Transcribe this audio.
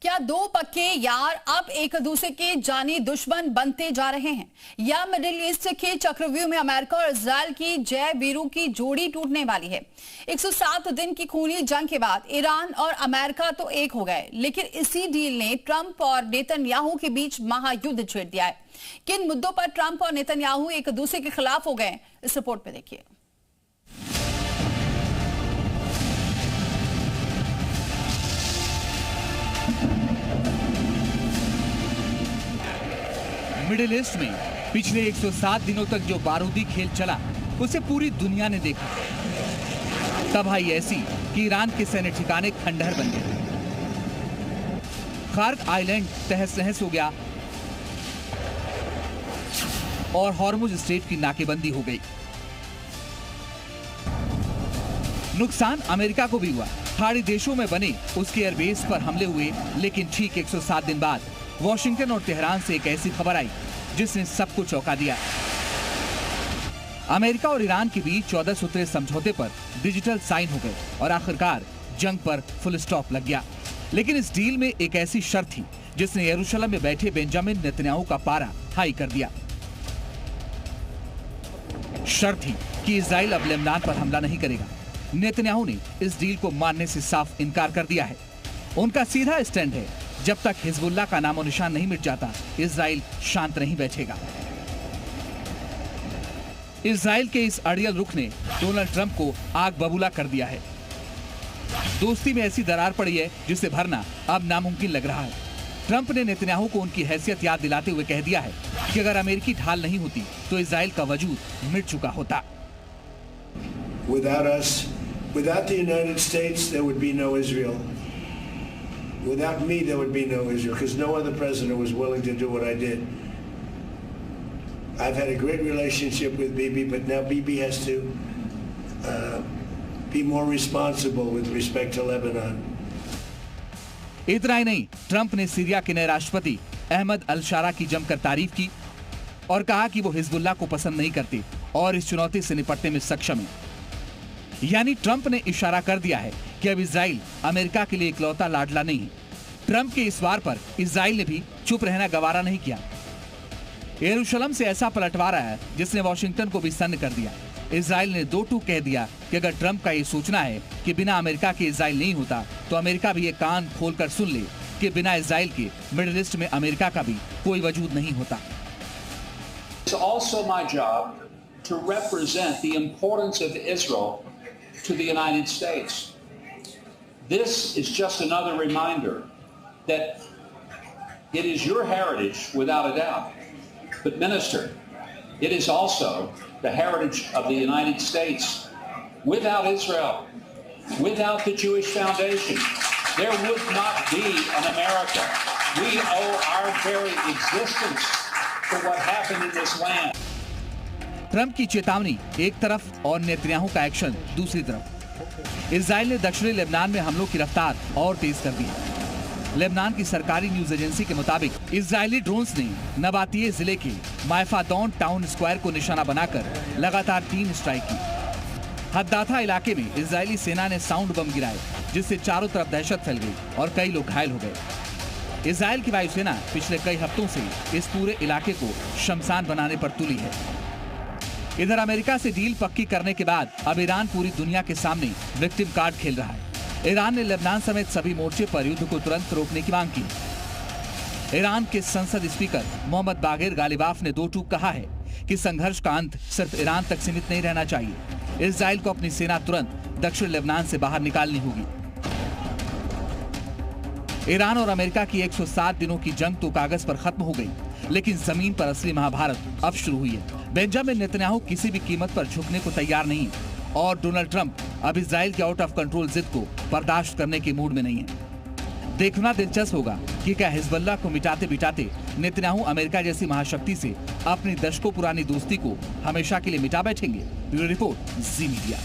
क्या दो पक्के यार अब एक दूसरे के जानी दुश्मन बनते जा रहे हैं, या मिडिल ईस्ट के चक्रव्यूह में अमेरिका और इजराइल की जय वीरों की जोड़ी टूटने वाली है। 107 दिन की खूनी जंग के बाद ईरान और अमेरिका तो एक हो गए, लेकिन इसी डील ने ट्रंप और नेतन्याहू के बीच महायुद्ध छेड़ दिया है। किन मुद्दों पर ट्रंप और नेतन्याहू एक दूसरे के खिलाफ हो गए, इस रिपोर्ट में देखिए। मिडिल ईस्ट में पिछले 107 दिनों तक जो बारूदी खेल चला उसे पूरी दुनिया ने देखा। तबाही ऐसी कि ईरान के सैन्य ठिकाने खंडहर बन गए, खार्क आइलैंड तहस नहस हो गया और हॉर्मुज स्ट्रेट की नाकेबंदी हो गई। नुकसान अमेरिका को भी हुआ। खाड़ी देशों में बने उसके एयरबेस पर हमले हुए, लेकिन ठीक 107 दिन बाद वॉशिंगटन और तेहरान से एक ऐसी खबर आई जिसने सबको चौंका दिया। अमेरिका और ईरान के बीच 14 सूत्रीय समझौते पर डिजिटल साइन हो गए और आखिरकार जंग पर फुल स्टॉप लग गया। लेकिन इस डील में एक ऐसी शर्त थी जिसने यरूशलेम में बैठे बेंजामिन नेतन्याहू का पारा हाई कर दिया। शर्त थी कि इजराइल अब लेबनान पर हमला नहीं करेगा। नेतन्याहू ने इस डील को मानने से साफ इनकार कर दिया है। उनका सीधा स्टैंड है, जब तक हिजबुल्लाह का नामो निशान नहीं मिट जाता, इजराइल शांत नहीं बैठेगा। इजराइल के इस अड़ियल रुख ने डोनाल्ड ट्रंप को आग बबूला कर दिया है। दोस्ती में ऐसी दरार पड़ी है जिसे भरना अब नामुमकिन लग रहा है। ट्रंप ने नेतन्याहू को उनकी हैसियत याद दिलाते हुए कह दिया है कि अगर अमेरिकी ढाल नहीं होती तो इजराइल का वजूद मिट चुका होता। Without the United States, there would be no Israel. Without me, there would be no Israel, because no other president was willing to do what I did. I've had a great relationship with Bibi, but now Bibi has to be more responsible with respect to Lebanon. इतना ही नहीं, Trump ने Syria के नए राष्ट्रपति अहमद अल-शारा की जमकर तारीफ की और कहा कि वो हिजबुल्लाह को पसंद नहीं करते और इस चुनौती से निपटने में सक्षम है। यानी ट्रंप ने इशारा कर दिया है कि अब इजराइल अमेरिका के लिए इकलौता लाडला नहीं है। ट्रंप के इस वार पर इजराइल ने भी चुप रहना गवारा नहीं किया। यरूशलेम से ऐसा पलटवार आया जिसने वॉशिंगटन को भी सन्न कर दिया। इजराइल ने दो टूक कह दिया कि अगर ट्रंप का ये सोचना है कि बिना अमेरिका के इजराइल नहीं होता, तो अमेरिका भी ये कान खोलकर सुन ले कि बिना इजराइल के मिडिल ईस्ट में अमेरिका का भी कोई वजूद नहीं होता। It's also my job to represent the importance of Israel to the United States. This is just another reminder that it is your heritage without a doubt. But Minister, it is also the heritage of the United States. Without Israel, without the Jewish Foundation, there would not be an America. We owe our very existence to what happened in this land. Trump की चेतावनी एक तरफ और Netanyahu का action दूसरी तरफ। Israel ने दक्षिणी लेबनान में हमलों की रफ्तार और तेज कर दी है। लेबनान की सरकारी न्यूज एजेंसी के मुताबिक इजरायली ड्रोन्स ने नबातिये जिले के मायफादौन टाउन स्क्वायर को निशाना बनाकर लगातार 3 स्ट्राइक की। हद्दाथा इलाके में इजरायली सेना ने साउंड बम गिराए, जिससे चारों तरफ दहशत फैल गई और कई लोग घायल हो गए। इजराइल की वायुसेना पिछले कई हफ्तों से इस पूरे इलाके को शमशान बनाने पर तुली है। इधर अमेरिका से डील पक्की करने के बाद अब ईरान पूरी दुनिया के सामने विक्टिम कार्ड खेल रहा है। ईरान ने लेबनान समेत सभी मोर्चे पर युद्ध को तुरंत रोकने की मांग की। ईरान के संसद स्पीकर मोहम्मद बागेर गालिबाफ ने दो टूक कहा है कि संघर्ष का अंत सिर्फ ईरान तक सीमित नहीं रहना चाहिए। इजराइल को अपनी सेना तुरंत दक्षिण लेबनान से बाहर निकालनी होगी। ईरान और अमेरिका की 107 दिनों की जंग तो कागज पर खत्म हो गई, लेकिन जमीन पर असली महाभारत अब शुरू हुई है। बेंजामिन नेतन्याहू किसी भी कीमत पर झुकने को तैयार नहीं है और डोनाल्ड ट्रंप अब इजराइल की आउट ऑफ कंट्रोल जिद को बर्दाश्त करने के मूड में नहीं है। देखना दिलचस्प होगा कि क्या हिजबुल्लाह को मिटाते मिटाते नेतन्याहू अमेरिका जैसी महाशक्ति से अपनी दशकों पुरानी दोस्ती को हमेशा के लिए मिटा बैठेंगे। ब्यूरो रिपोर्ट, जी मीडिया।